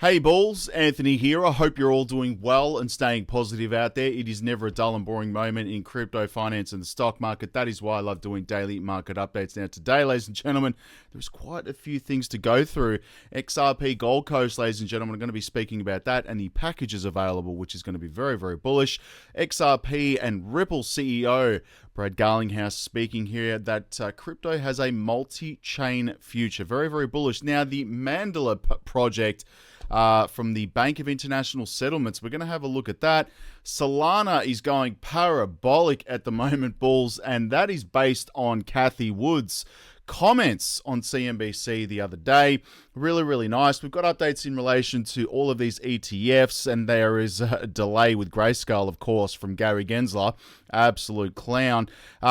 Hey Bulls, Anthony here. I hope you're all doing well and staying positive out there. It is never a dull and boring moment in crypto, finance and the stock market. That is why I love doing daily market updates. Now today, ladies and gentlemen, there's quite a few things to go through. XRP Gold Coast, ladies and gentlemen, I'm going to be speaking about that and the packages available, which is going to be very, very bullish. XRP and Ripple CEO Brad Garlinghouse speaking here that crypto has a multi-chain future. Very, very bullish. Now the Mandala project from the Bank of International Settlements. We're going to have a look at that. Solana is going parabolic at the moment, Bulls, and that is based on Cathie Wood's comments on CNBC the other day. Really, really nice. We've got updates in relation to all of these ETFs, and there is a delay with Grayscale, of course, from Gary Gensler. Absolute clown.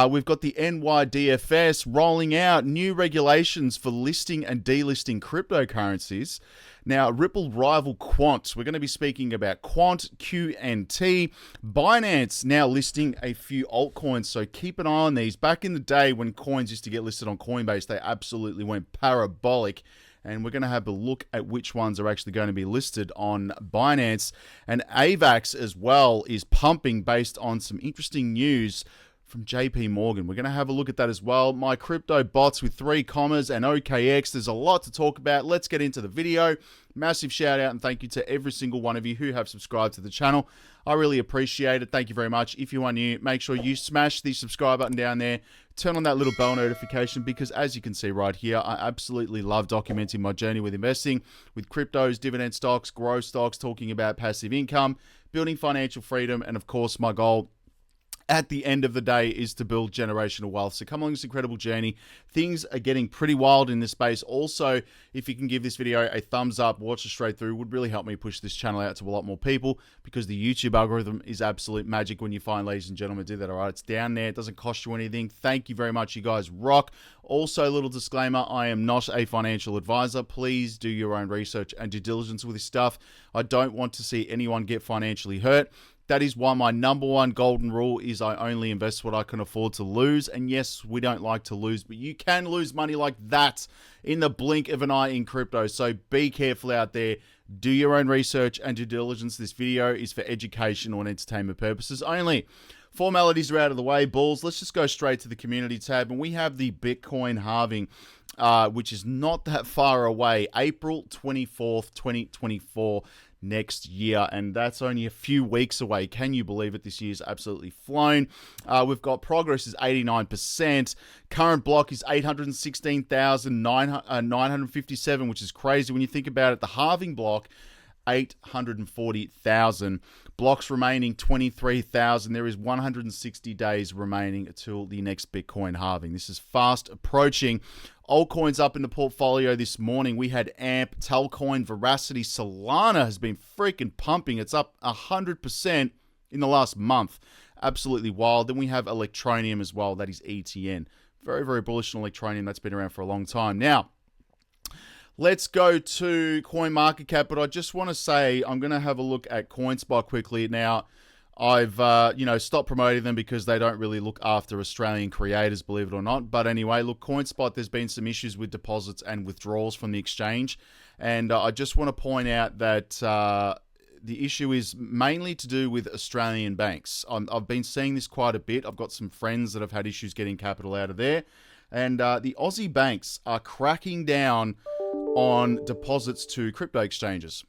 We've got the NYDFS rolling out new regulations for listing and delisting cryptocurrencies. Now, Ripple rival Quant. We're going to be speaking about Quant, QNT. Binance now listing a few altcoins, so keep an eye on these. Back in the day when coins used to get listed on Coinbase, they absolutely went parabolic. And we're going to have a look at which ones are actually going to be listed on Binance. And AVAX as well is pumping based on some interesting news from JP Morgan. We're going to have a look at that as well. My crypto bots with 3 commas and OKEx. There's a lot to talk about. Let's get into the video. Massive shout out and thank you to every single one of you who have subscribed to the channel. I really appreciate it. Thank you very much. If you are new, make sure you smash the subscribe button down there. Turn on that little bell notification because as you can see right here, I absolutely love documenting my journey with investing, with cryptos, dividend stocks, growth stocks, talking about passive income, building financial freedom, and of course my goal at the end of the day is to build generational wealth. So come along this incredible journey. Things are getting pretty wild in this space. Also, if you can give this video a thumbs up, watch it straight through, would really help me push this channel out to a lot more people because the YouTube algorithm is absolute magic when you find, ladies and gentlemen, do that, all right? It's down there. It doesn't cost you anything. Thank you very much. You guys rock. Also, a little disclaimer, I am not a financial advisor. Please do your own research and due diligence with this stuff. I don't want to see anyone get financially hurt. That is why my number one golden rule is I only invest what I can afford to lose. And yes, we don't like to lose, but you can lose money like that in the blink of an eye in crypto. So be careful out there. Do your own research and due diligence. This video is for educational and entertainment purposes only. Formalities are out of the way, Bulls. Let's just go straight to the community tab. And we have the Bitcoin halving, which is not that far away. April 24th, 2024. Next year, and that's only a few weeks away. Can you believe it? This year's absolutely flown. We've got progress is 89%. Current block is 816,957, which is crazy when you think about it. The halving block, 840,000. Blocks remaining 23,000. There is 160 days remaining until the next Bitcoin halving. This is fast approaching. Altcoins up in the portfolio this morning. We had AMP, Talcoin, Veracity, Solana has been freaking pumping. It's up 100% in the last month. Absolutely wild. Then we have Electronium as well. That is ETN. Very, very bullish on Electronium. That's been around for a long time. Now, let's go to CoinMarketCap, but I just want to say I'm going to have a look at Coinspot quickly. Now, I've stopped promoting them because they don't really look after Australian creators, believe it or not. But anyway, look, Coinspot, there's been some issues with deposits and withdrawals from the exchange. And I just want to point out that the issue is mainly to do with Australian banks. I've been seeing this quite a bit. I've got some friends that have had issues getting capital out of there. And the Aussie banks are cracking down on deposits to crypto exchanges.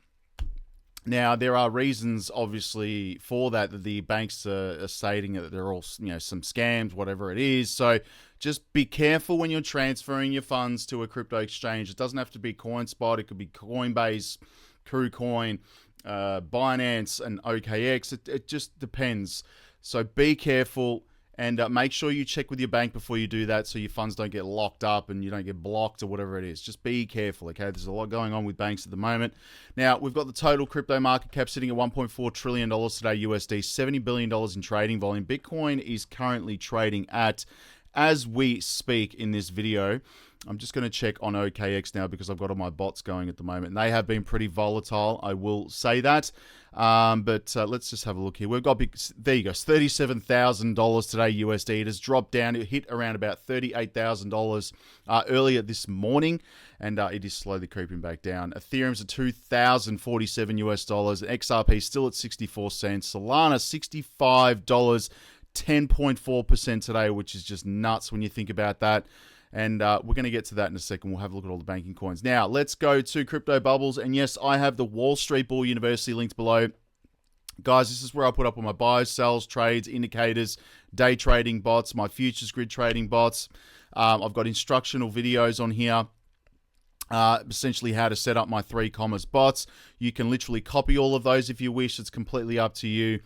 Now, there are reasons, obviously, for that the banks are stating that they're all, some scams, whatever it is. So just be careful when you're transferring your funds to a crypto exchange. It doesn't have to be Coinspot. It could be Coinbase, KuCoin, Binance, and OKEx. It just depends. So be careful. And make sure you check with your bank before you do that so your funds don't get locked up and you don't get blocked or whatever it is. Just be careful, okay? There's a lot going on with banks at the moment. Now, we've got the total crypto market cap sitting at $1.4 trillion today, USD, $70 billion in trading volume. Bitcoin is currently trading at, as we speak in this video, I'm just going to check on OKEx now because I've got all my bots going at the moment. And they have been pretty volatile, I will say that. But let's just have a look here. We've got there you go, $37,000 today USD. It has dropped down. It hit around about $38,000 earlier this morning, and it is slowly creeping back down. Ethereum's at $2,047 US dollars. XRP still at 64 cents. Solana $65, 10.4% today, which is just nuts when you think about that. And we're going to get to that in a second. We'll have a look at all the banking coins. Now, let's go to crypto bubbles. And yes, I have the Wall Street Bull University linked below. Guys, this is where I put up all my buys, sells, trades, indicators, day trading bots, my futures grid trading bots. I've got instructional videos on here. Essentially how to set up my 3 commas bots. You can literally copy all of those if you wish. It's completely up to you.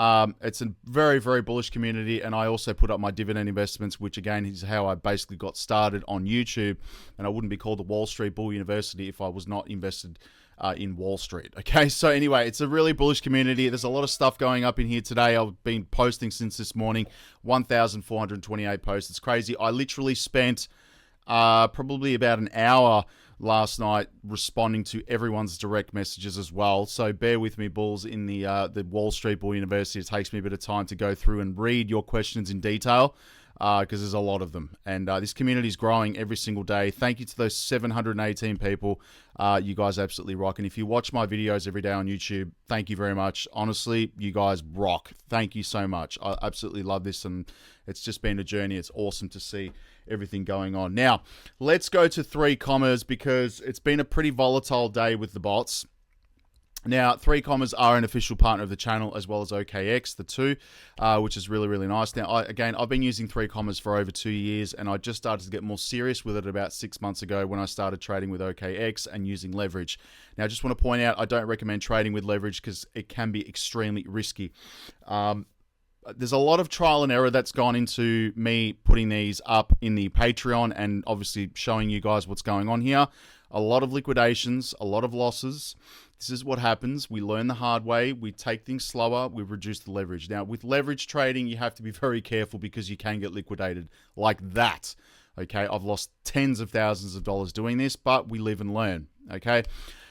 It's a very, very bullish community, and I also put up my dividend investments, which again is how I basically got started on YouTube, and I wouldn't be called the Wall Street Bull University if I was not invested in Wall Street. Okay, so anyway, it's a really bullish community. There's a lot of stuff going up in here today. I've been posting since this morning, 1,428 posts. It's crazy. I literally spent probably about an hour last night responding to everyone's direct messages as well. So bear with me, bulls, in the Wall Street Bull University. It takes me a bit of time to go through and read your questions in detail because there's a lot of them. And this community is growing every single day. Thank you to those 718 people. You guys absolutely rock. And if you watch my videos every day on YouTube, thank you very much. Honestly, you guys rock. Thank you so much. I absolutely love this, and it's just been a journey. It's awesome to see everything going on. Now, let's go to 3 commas because it's been a pretty volatile day with the bots. Now, 3 commas are an official partner of the channel, as well as OKEx, the two, which is really, really nice. Now, I've been using 3 commas for over 2 years, and I just started to get more serious with it about 6 months ago when I started trading with OKEx and using leverage. Now, I just want to point out, I don't recommend trading with leverage because it can be extremely risky. There's a lot of trial and error that's gone into me putting these up in the Patreon and obviously showing you guys what's going on here. A lot of liquidations, a lot of losses. This is what happens. We learn the hard way. We take things slower. We reduce the leverage. Now, with leverage trading, you have to be very careful because you can get liquidated like that. Okay, I've lost tens of thousands of dollars doing this, but we live and learn. Okay,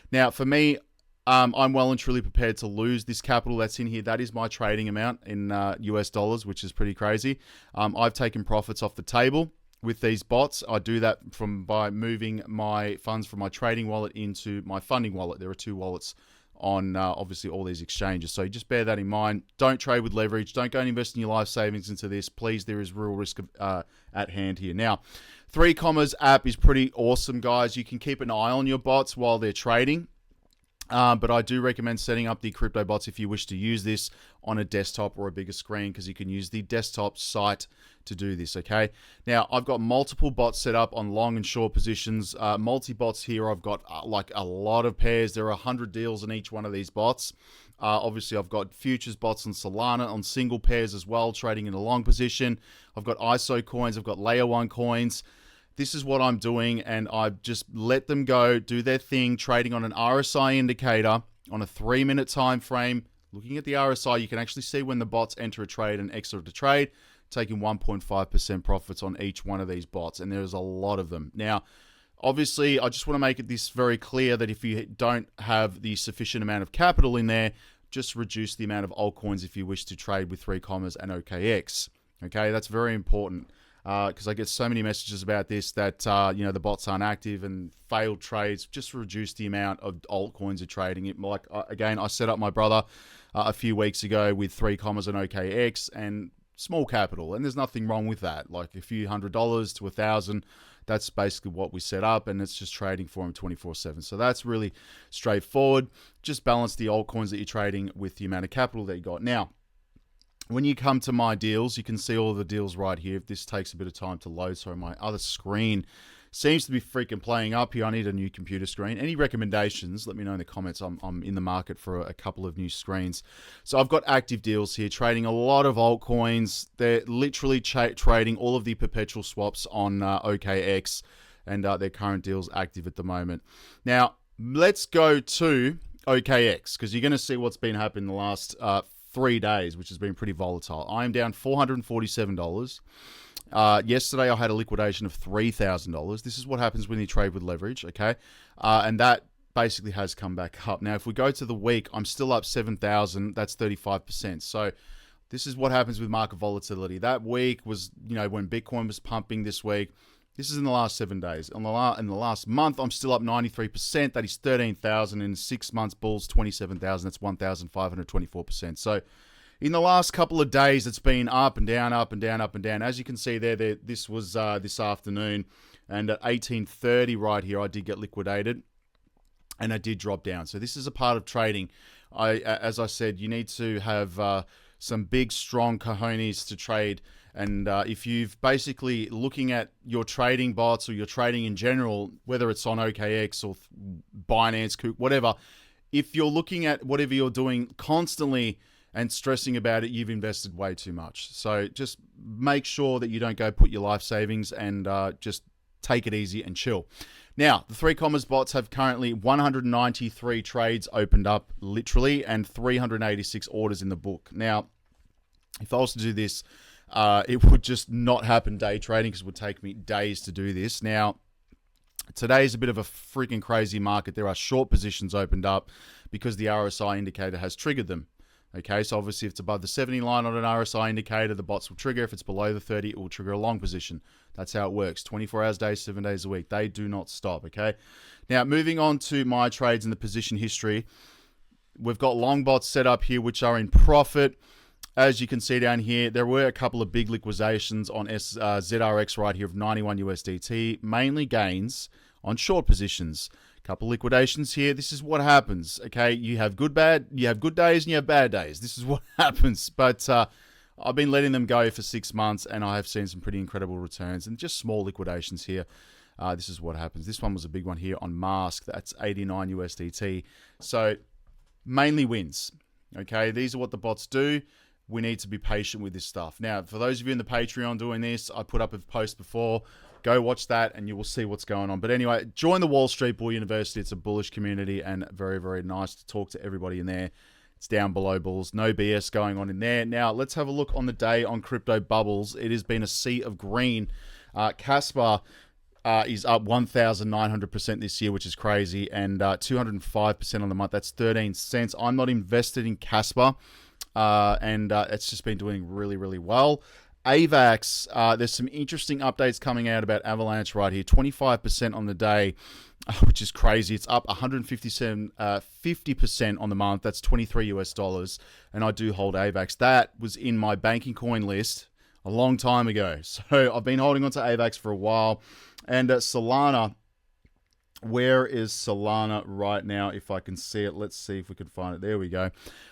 now for me, I'm well and truly prepared to lose this capital that's in here. That is my trading amount in US dollars, which is pretty crazy. I've taken profits off the table with these bots. I do that by moving my funds from my trading wallet into my funding wallet. There are 2 wallets on obviously all these exchanges. So just bear that in mind. Don't trade with leverage. Don't go and invest in your life savings into this. Please, there is real risk at hand here. Now, 3 commas app is pretty awesome, guys. You can keep an eye on your bots while they're trading. But I do recommend setting up the crypto bots if you wish to use this on a desktop or a bigger screen, because you can use the desktop site to do this, okay? Now, I've got multiple bots set up on long and short positions. Multi-bots here, I've got like a lot of pairs. There are 100 deals in each one of these bots. Obviously, I've got futures bots on Solana on single pairs as well, trading in a long position. I've got ISO coins. I've got layer 1 coins. This is what I'm doing, and I've just let them go, do their thing, trading on an RSI indicator on a 3-minute time frame. Looking at the RSI, you can actually see when the bots enter a trade and exit a trade, taking 1.5% profits on each one of these bots, and there's a lot of them. Now, obviously, I just want to make it this very clear that if you don't have the sufficient amount of capital in there, just reduce the amount of altcoins if you wish to trade with 3 commas and OKEx. Okay, that's very important. Because I get so many messages about this that, the bots aren't active and failed trades. Just reduce the amount of altcoins you're trading. Again, I set up my brother a few weeks ago with 3 commas and OKEx and small capital. And there's nothing wrong with that. Like a few $100 to $1,000. That's basically what we set up. And it's just trading for him 24/7. So that's really straightforward. Just balance the altcoins that you're trading with the amount of capital that you got. Now, when you come to my deals, you can see all the deals right here. If this takes a bit of time to load, sorry, my other screen seems to be freaking playing up here. I need a new computer screen. Any recommendations, let me know in the comments. I'm in the market for a couple of new screens. So I've got active deals here, trading a lot of altcoins. They're literally trading all of the perpetual swaps on OKEx, and their current deals active at the moment. Now, let's go to OKEx, because you're going to see what's been happening the last 3 days, which has been pretty volatile. I am down $447. Yesterday, I had a liquidation of $3,000. This is what happens when you trade with leverage, okay? And that basically has come back up. Now, if we go to the week, I'm still up 7,000. That's 35%. So this is what happens with market volatility. That week was, when Bitcoin was pumping this week. This is in the last 7 days. In the last month, I'm still up 93%. That is 13,000. In 6 months, bulls 27,000. That's 1,524%. So in the last couple of days, it's been up and down, up and down, up and down. As you can see there this was this afternoon. And at 18:30 right here, I did get liquidated. And I did drop down. So this is a part of trading. As I said, you need to have some big, strong cojones to trade. And if you've basically looking at your trading bots or your trading in general, whether it's on OKEx or Binance, whatever, if you're looking at whatever you're doing constantly and stressing about it, you've invested way too much. So just make sure that you don't go put your life savings and just take it easy and chill. Now, the 3Commas bots have currently 193 trades opened up, literally, and 386 orders in the book. Now, if I was to do this, it would just not happen day trading because it would take me days to do this. Now, today is a bit of a freaking crazy market. There are short positions opened up because the RSI indicator has triggered them. Okay, so obviously if it's above the 70 line on an RSI indicator, the bots will trigger. If it's below the 30, it will trigger a long position. That's how it works. 24 hours a day, 7 days a week. They do not stop, okay? Now, moving on to my trades in the position history, we've got long bots set up here, which are in profit. As you can see down here, there were a couple of big liquidations on ZRX right here of 91 USDT, mainly gains on short positions. Couple liquidations here. This is what happens. Okay, you have good days and you have bad days. This is what happens. But I've been letting them go for 6 months, and I have seen some pretty incredible returns and just small liquidations here. This is what happens. This one was a big one here on Mask. That's 89 USDT. So mainly wins. Okay, these are what the bots do. We need to be patient with this stuff. Now, for those of you in the Patreon doing this, I put up a post before. Go watch that and you will see what's going on. But anyway, join the Wall Street Bull University. It's a bullish community and very, very nice to talk to everybody in there. It's down below bulls. No BS going on in there. Now, let's have a look on the day on crypto bubbles. It has been a sea of green. Caspar is up 1,900% this year, which is crazy, and 205% on the month. That's 13 cents. I'm not invested in Caspar, and it's just been doing really, really well. AVAX, there's some interesting updates coming out about Avalanche right here. 25% on the day, which is crazy. It's up 50% on the month. That's $23 US. And I do hold AVAX. That was in my banking coin list a long time ago. So I've been holding on to AVAX for a while. And Solana, where is Solana right now? If I can see it, let's see if we can find it. There we go.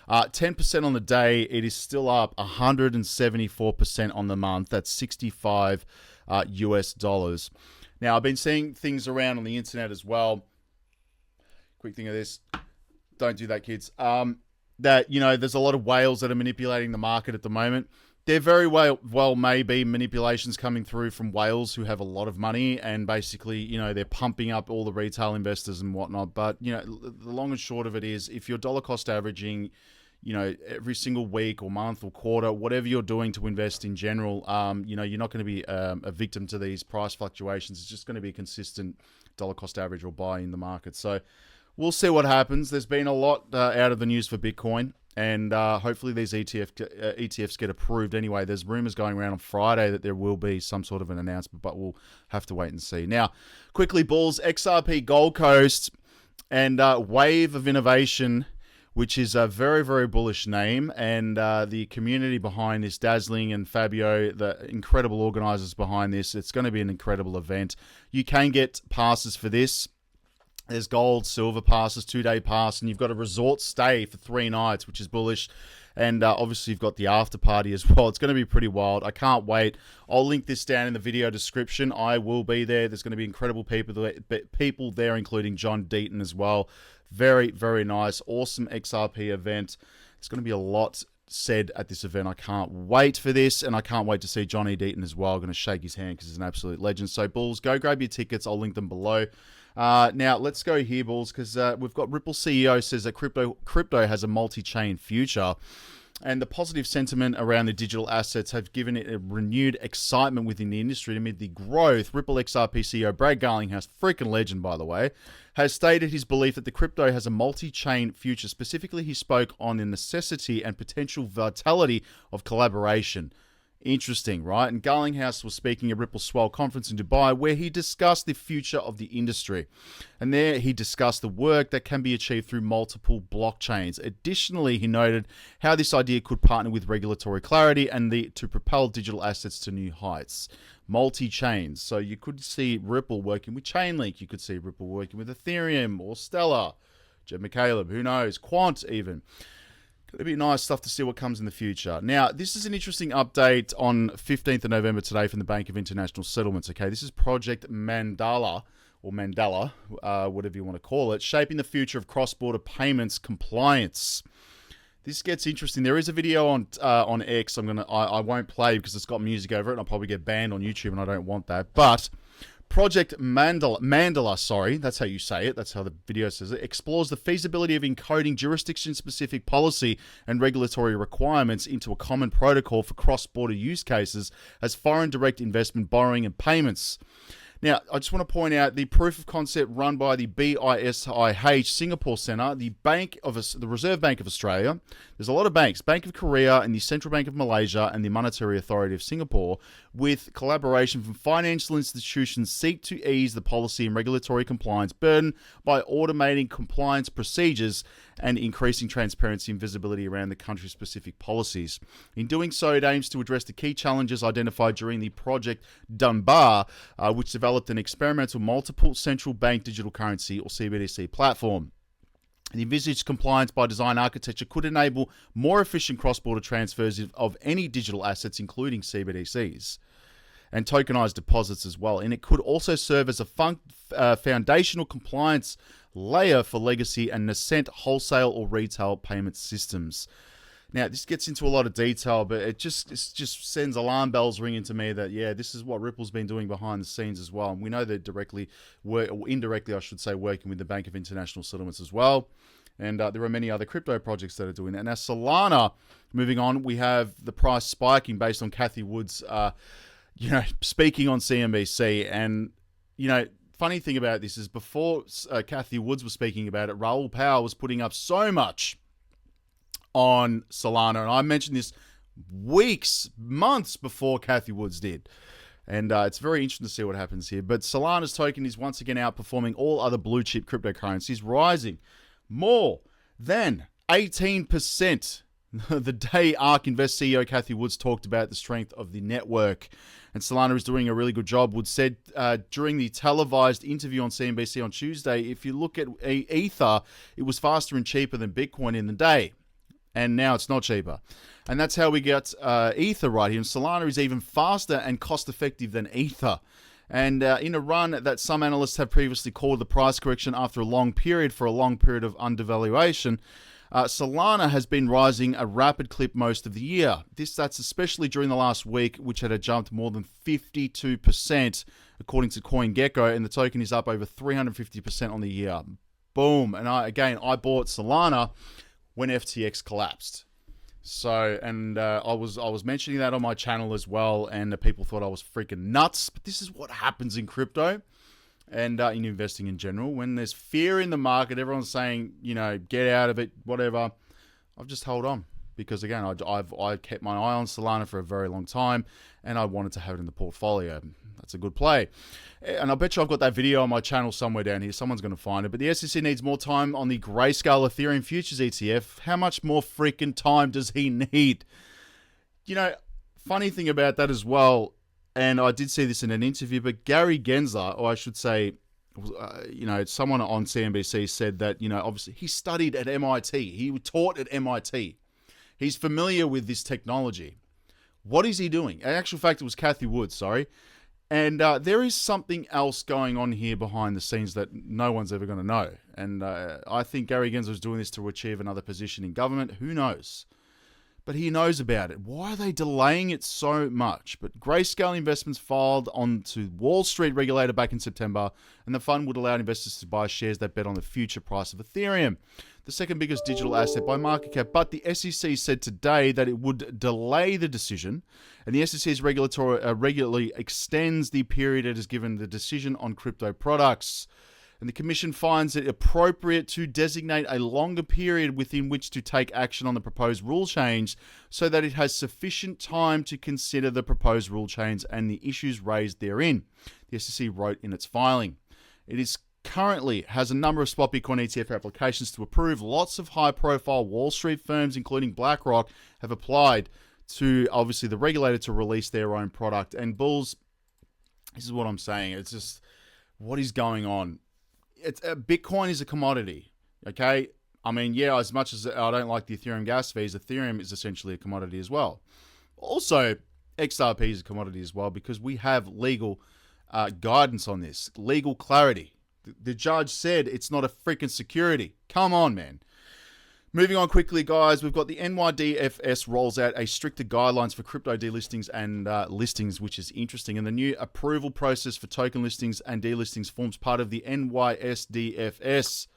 10% on the day. It is still up 174% on the month. That's 65 US dollars. Now, I've been seeing things around on the internet as well. Quick thing of this. Don't do that, kids. That, there's a lot of whales that are manipulating the market at the moment. There very well may be manipulations coming through from whales who have a lot of money and basically, they're pumping up all the retail investors and whatnot. But, the long and short of it is if you're dollar cost averaging, every single week or month or quarter, whatever you're doing to invest in general, you're not going to be a victim to these price fluctuations. It's just going to be a consistent dollar cost average or buy in the market. So we'll see what happens. There's been a lot out of the news for Bitcoin. And hopefully these ETFs get approved anyway. There's rumors going around on Friday that there will be some sort of an announcement, but we'll have to wait and see. Now, quickly, bulls, XRP Gold Coast and Wave of Innovation, which is a very, very bullish name. And the community behind this, Dazzling and Fabio, the incredible organizers behind this, it's going to be an incredible event. You can get passes for this. There's gold, silver passes, 2-day pass, and you've got a resort stay for 3 nights, which is bullish. And obviously, you've got the after party as well. It's going to be pretty wild. I can't wait. I'll link this down in the video description. I will be there. There's going to be incredible people there, including John Deaton as well. Very, very nice. Awesome XRP event. It's going to be a lot said at this event. I can't wait for this, and I can't wait to see Johnny Deaton as well. I'm going to shake his hand because he's an absolute legend. So, bulls, go grab your tickets. I'll link them below. Now, let's go here, bulls, because we've got Ripple CEO says that crypto has a multi-chain future. And the positive sentiment around the digital assets have given it a renewed excitement within the industry amid the growth. Ripple XRP CEO Brad Garlinghouse, freaking legend by the way, has stated his belief that the crypto has a multi-chain future. Specifically, he spoke on the necessity and potential vitality of collaboration. Interesting, right? And Garlinghouse was speaking at Ripple's Swell conference in Dubai, where he discussed the future of the industry. And there he discussed the work that can be achieved through multiple blockchains. Additionally, he noted how this idea could partner with regulatory clarity and to propel digital assets to new heights. Multi-chains. So you could see Ripple working with Chainlink. You could see Ripple working with Ethereum or Stellar. Jed McCaleb, who knows? Quant even. It'll be nice stuff to see what comes in the future. Now, this is an interesting update on 15th of November today from the Bank of International Settlements. Okay, this is Project Mandala, or Mandala, whatever you want to call it, shaping the future of cross-border payments compliance. This gets interesting. There is a video on X. I won't play because it's got music over it, and I'll probably get banned on YouTube, and I don't want that. But Project Mandala, that's how you say it, that's how the video says it, explores the feasibility of encoding jurisdiction-specific policy and regulatory requirements into a common protocol for cross-border use cases as foreign direct investment, borrowing, and payments. Now, I just want to point out the proof of concept run by the BISIH Singapore Centre, the Reserve Bank of Australia. There's a lot of banks, Bank of Korea and the Central Bank of Malaysia and the Monetary Authority of Singapore, with collaboration from financial institutions seek to ease the policy and regulatory compliance burden by automating compliance procedures and increasing transparency and visibility around the country's specific policies. In doing so, it aims to address the key challenges identified during the Project Hbar, which developed an experimental multiple central bank digital currency or CBDC platform. The envisaged compliance by design architecture could enable more efficient cross-border transfers of any digital assets, including CBDCs, and tokenized deposits as well. And it could also serve as a foundational compliance layer for legacy and nascent wholesale or retail payment systems. Now, this gets into a lot of detail, but it just sends alarm bells ringing to me that, yeah, this is what Ripple's been doing behind the scenes as well. And we know they're directly, or indirectly, I should say, working with the Bank of International Settlements as well. And there are many other crypto projects that are doing that. Now, Solana, moving on, we have the price spiking based on Cathie Wood's, speaking on CNBC. And, funny thing about this is before Cathie Woods was speaking about it, Raoul Pal was putting up so much on Solana, and I mentioned this months before Cathie Woods did. And it's very interesting to see what happens here. But Solana's token is once again outperforming all other blue chip cryptocurrencies, rising more than 18%. The day ARK Invest CEO Cathie Woods talked about the strength of the network. And Solana is doing a really good job. Woods said during the televised interview on CNBC on Tuesday, if you look at Ether, it was faster and cheaper than Bitcoin in the day. And now it's not cheaper. And that's how we get Ether right here. And Solana is even faster and cost-effective than Ether. And in a run that some analysts have previously called the price correction after a long period of undervaluation, Solana has been rising a rapid clip most of the year. That's especially during the last week, which had jumped more than 52%, according to CoinGecko, and the token is up over 350% on the year. Boom. And I bought Solana when FTX collapsed. So, and I was mentioning that on my channel as well, and people thought I was freaking nuts. But this is what happens in crypto and in investing in general. When there's fear in the market, everyone's saying, get out of it, whatever. I've just held on because, again, I've kept my eye on Solana for a very long time, and I wanted to have it in the portfolio. That's a good play. And I bet you I've got that video on my channel somewhere down here. Someone's going to find it. But the SEC needs more time on the Grayscale Ethereum Futures ETF. How much more freaking time does he need? Funny thing about that as well, and I did see this in an interview, but Gary Gensler, or I should say, someone on CNBC said that, obviously he studied at MIT. He taught at MIT. He's familiar with this technology. What is he doing? In actual fact, it was Cathie Wood, sorry. And there is something else going on here behind the scenes that no one's ever going to know. And I think Gary Gensler is doing this to achieve another position in government. Who knows? but he knows about it. Why are they delaying it so much? But Grayscale Investments filed onto Wall Street regulator back in September, and the fund would allow investors to buy shares that bet on the future price of Ethereum, the second biggest digital asset by market cap. But the SEC said today that it would delay the decision, and the SEC's regularly extends the period it has given the decision on crypto products. And the Commission finds it appropriate to designate a longer period within which to take action on the proposed rule change so that it has sufficient time to consider the proposed rule change and the issues raised therein, the SEC wrote in its filing. It is currently has a number of spot Bitcoin ETF applications to approve. Lots of high-profile Wall Street firms, including BlackRock, have applied to, obviously, the regulator to release their own product. And Bulls, this is what I'm saying. It's just, what is going on? Bitcoin is a commodity, okay? I mean, yeah, as much as I don't like the Ethereum gas fees, Ethereum is essentially a commodity as well. Also, XRP is a commodity as well because we have legal guidance on this, legal clarity. The judge said it's not a freaking security. Come on, man. Moving on quickly, guys, we've got the NYDFS rolls out a stricter guidelines for crypto delistings and listings, which is interesting. And the new approval process for token listings and delistings forms part of the NYSDFS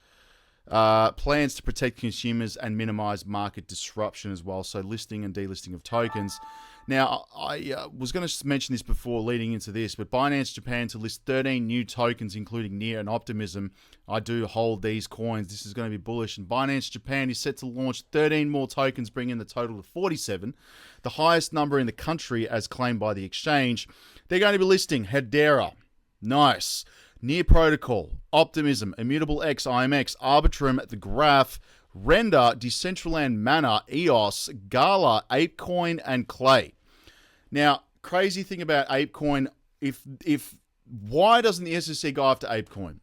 plans to protect consumers and minimize market disruption as well. So listing and delisting of tokens. Now, I was going to mention this before leading into this, but Binance Japan to list 13 new tokens, including Near and Optimism. I do hold these coins. This is going to be bullish. And Binance Japan is set to launch 13 more tokens, bringing the total to 47, the highest number in the country as claimed by the exchange. They're going to be listing Hedera. Nice. Near Protocol, Optimism, Immutable X, IMX, Arbitrum, The Graph, Render, Decentraland Mana, EOS, Gala, ApeCoin, and Clay. Now, crazy thing about ApeCoin, why doesn't the SEC go after ApeCoin?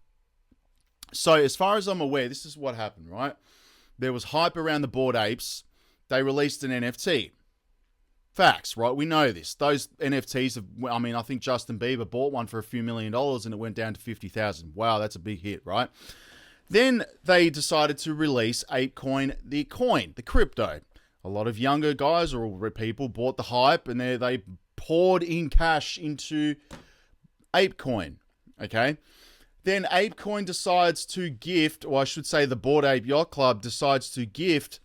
So, as far as I'm aware, this is what happened, right? There was hype around the Bored Apes. They released an NFT. Facts, right? We know this. Those NFTs have, I mean, I think Justin Bieber bought one for a few $1 million and it went down to 50,000. Wow, that's a big hit, right? Then they decided to release ApeCoin, the coin, the crypto. A lot of younger guys or people bought the hype and they poured in cash into ApeCoin, okay? Then ApeCoin decides to gift, or I should say the Bored Ape Yacht Club decides to gift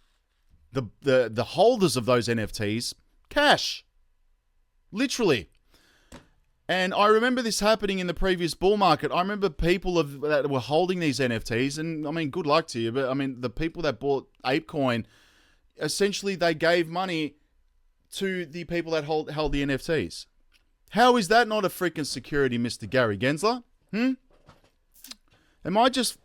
the holders of those NFTs cash. Literally. And I remember this happening in the previous bull market. I remember people that were holding these NFTs, and I mean, good luck to you, but I mean, the people that bought ApeCoin, essentially they gave money to the people that held the NFTs. How is that not a freaking security, Mr. Gary Gensler? Am I just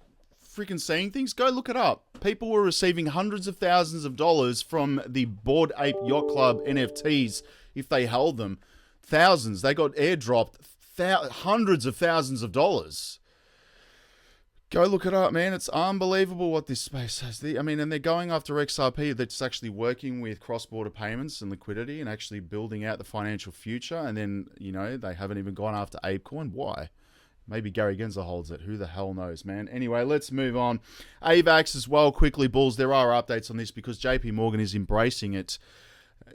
freaking saying things? Go look it up. People were receiving hundreds of thousands of dollars from the Bored Ape Yacht Club NFTs if they held them. Thousands. They got airdropped hundreds of thousands of dollars. Go look it up, man. It's unbelievable what this space has. And they're going after XRP that's actually working with cross-border payments and liquidity and actually building out the financial future. And then, they haven't even gone after ApeCoin. Why? Maybe Gary Gensler holds it. Who the hell knows, man? Anyway, let's move on. AVAX as well. Quickly, Bulls. There are updates on this because JP Morgan is embracing it.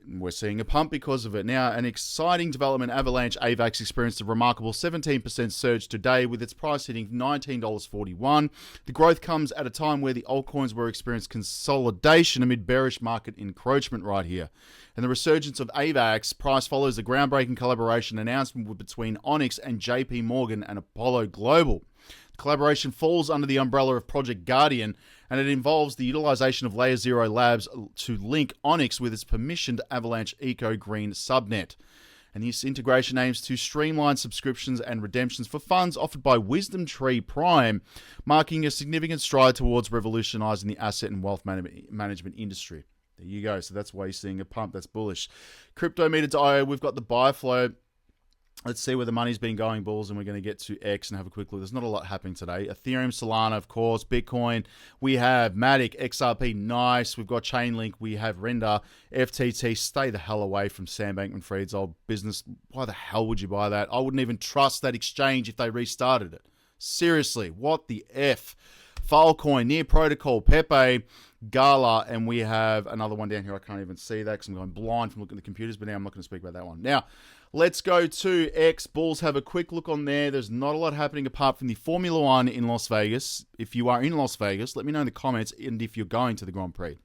We're seeing a pump because of it. Now, an exciting development, Avalanche AVAC experienced a remarkable 17% surge today with its price hitting $19.41. The growth comes at a time where the altcoins were experiencing consolidation amid bearish market encroachment right here. And the resurgence of AVAC's price follows the groundbreaking collaboration announcement between Onyx and JP Morgan and Apollo Global. The collaboration falls under the umbrella of Project Guardian, and it involves the utilization of Layer Zero Labs to link Onyx with its permissioned Avalanche Eco Green subnet. And this integration aims to streamline subscriptions and redemptions for funds offered by Wisdom Tree Prime, marking a significant stride towards revolutionizing the asset and wealth management industry. There you go. So that's why you're seeing a pump. That's bullish. Cryptometer.io, we've got the buy flow. Let's see where the money's been going, Bulls, and we're going to get to X and have a quick look. There's not a lot happening today. Ethereum, Solana, of course, Bitcoin. We have Matic, XRP, nice. We've got Chainlink. We have Render, FTT. Stay the hell away from Sam Bankman-Fried's old business. Why the hell would you buy that? I wouldn't even trust that exchange if they restarted it. Seriously, what the F? Filecoin, Near Protocol, Pepe, Gala, and we have another one down here. I can't even see that because I'm going blind from looking at the computers, but now I'm not going to speak about that one. Now, let's go to X. Bulls, have a quick look on there. There's not a lot happening apart from the Formula One in Las Vegas. If you are in Las Vegas, let me know in the comments, and if you're going to the Grand Prix.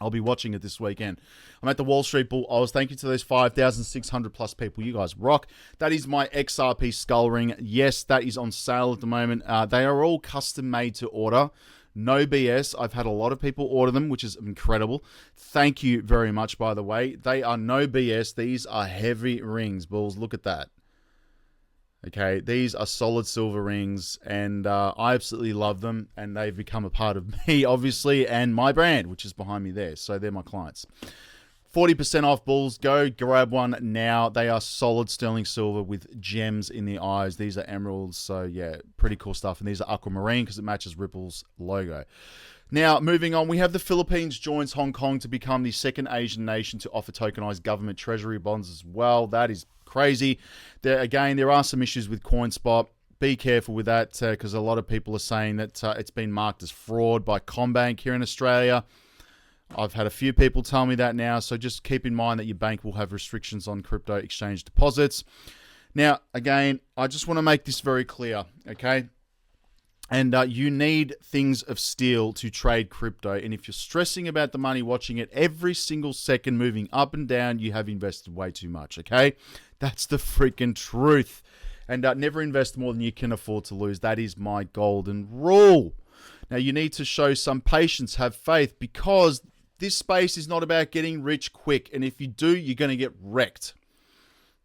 I'll be watching it this weekend. I'm at the Wall Street Bull. Thank you to those 5,600 plus people. You guys rock. That is my XRP skull ring. Yes, that is on sale at the moment. They are all custom made to order. No BS. I've had a lot of people order them, which is incredible. Thank you very much, by the way. They are no BS. These are heavy rings, Bulls. Look at that. Okay, these are solid silver rings, and I absolutely love them, and they've become a part of me, obviously, and my brand, which is behind me there. So they're my clients. 40% off, Bulls. Go grab one now. They are solid sterling silver with gems in the eyes. These are emeralds, so yeah, pretty cool stuff. And these are aquamarine because it matches Ripple's logo. Now, moving on, we have the Philippines joins Hong Kong to become the second Asian nation to offer tokenized government treasury bonds as well. That is crazy. Again, there are some issues with Coinspot. Be careful with that because a lot of people are saying that it's been marked as fraud by Combank here in Australia. I've had a few people tell me that now, so just keep in mind that your bank will have restrictions on crypto exchange deposits. Now, again, I just want to make this very clear, okay? And you need things of steel to trade crypto. And if you're stressing about the money, watching it every single second moving up and down, you have invested way too much, okay? That's the freaking truth. And never invest more than you can afford to lose. That is my golden rule. Now, you need to show some patience, have faith, because this space is not about getting rich quick. And if you do, you're going to get wrecked.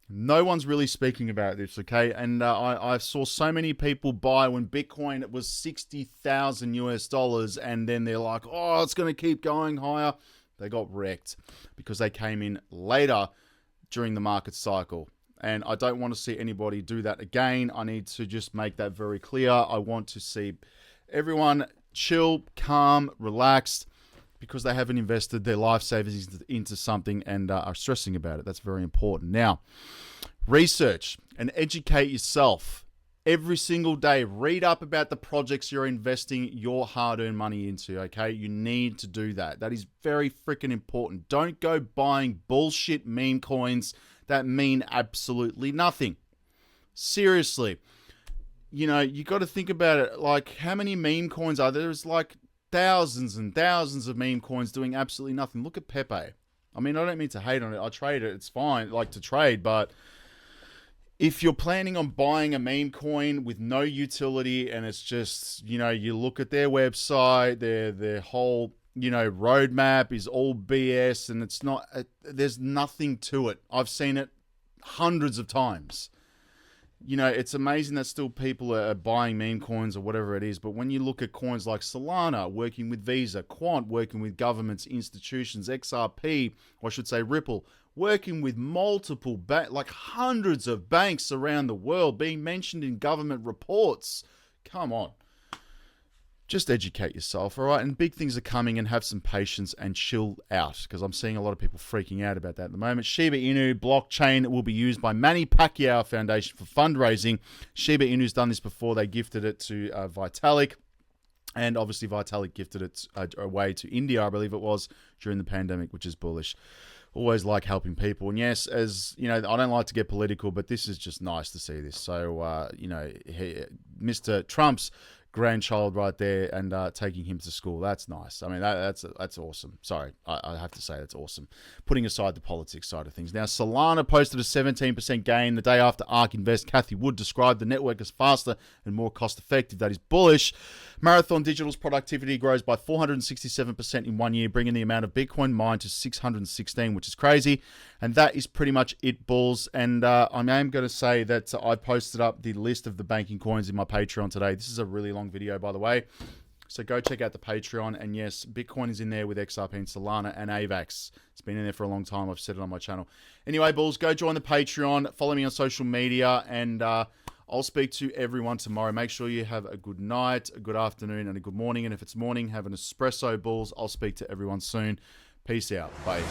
No one's really speaking about this, okay? And I saw so many people buy when Bitcoin was 60,000 US dollars, and then they're like, oh, it's going to keep going higher. They got wrecked because they came in later during the market cycle. And I don't want to see anybody do that again. I need to just make that very clear. I want to see everyone chill, calm, relaxed, because they haven't invested their life savings into something and are stressing about it. That's very important. Now, research and educate yourself every single day. Read up about the projects you're investing your hard-earned money into, okay? You need to do that. That is very freaking important. Don't go buying bullshit meme coins that mean absolutely nothing. Seriously. You know, you got to think about it. Like, how many meme coins are there? There's like thousands and thousands of meme coins doing absolutely nothing. Look at Pepe. I mean, I don't mean to hate on it. I trade it. It's fine, like to trade. But if you're planning on buying a meme coin with no utility and it's just, you know, you look at their website, their whole, you know, roadmap is all BS and it's not, there's nothing to it. I've seen it hundreds of times. You know, it's amazing that still people are buying meme coins or whatever it is. But when you look at coins like Solana, working with Visa, Quant, working with governments, institutions, XRP, or I should say Ripple, working with multiple, like hundreds of banks around the world, being mentioned in government reports. Come on. Just educate yourself, all right? And big things are coming, and have some patience and chill out, because I'm seeing a lot of people freaking out about that at the moment. Shiba Inu blockchain will be used by Manny Pacquiao Foundation for fundraising. Shiba Inu's done this before. They gifted it to Vitalik, and obviously Vitalik gifted it away to India, I believe it was, during the pandemic, which is bullish. Always like helping people. And yes, as you know, I don't like to get political, but this is just nice to see this. So, you know, Mr. Trump's grandchild right there and taking him to school. That's nice. I mean, that's awesome. Sorry, I have to say that's awesome. Putting aside the politics side of things. Now, Solana posted a 17% gain the day after ARK Invest. Kathy Wood described the network as faster and more cost effective. That is bullish. Marathon Digital's productivity grows by 467% in 1 year, bringing the amount of Bitcoin mined to 616, which is crazy. And that is pretty much it, Bulls. And I am going to say that I posted up the list of the banking coins in my Patreon today. This is a really long video, by the way. So go check out the Patreon. And yes, Bitcoin is in there with XRP and Solana and AVAX. It's been in there for a long time. I've said it on my channel. Anyway, Bulls, go join the Patreon. Follow me on social media. And I'll speak to everyone tomorrow. Make sure you have a good night, a good afternoon, and a good morning. And if it's morning, have an espresso, Bulls. I'll speak to everyone soon. Peace out. Bye.